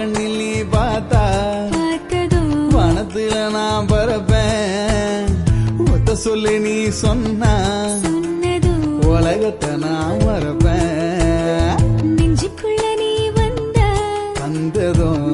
கண்ணில் நீ பார்த்தா வனத்துல நான் பறப்பேன். ஒத்த சொல்லு நீ சொன்னா உலகத்தை நான் மறப்பேன். நெஞ்சுக்குள்ள நீ வந்ததும்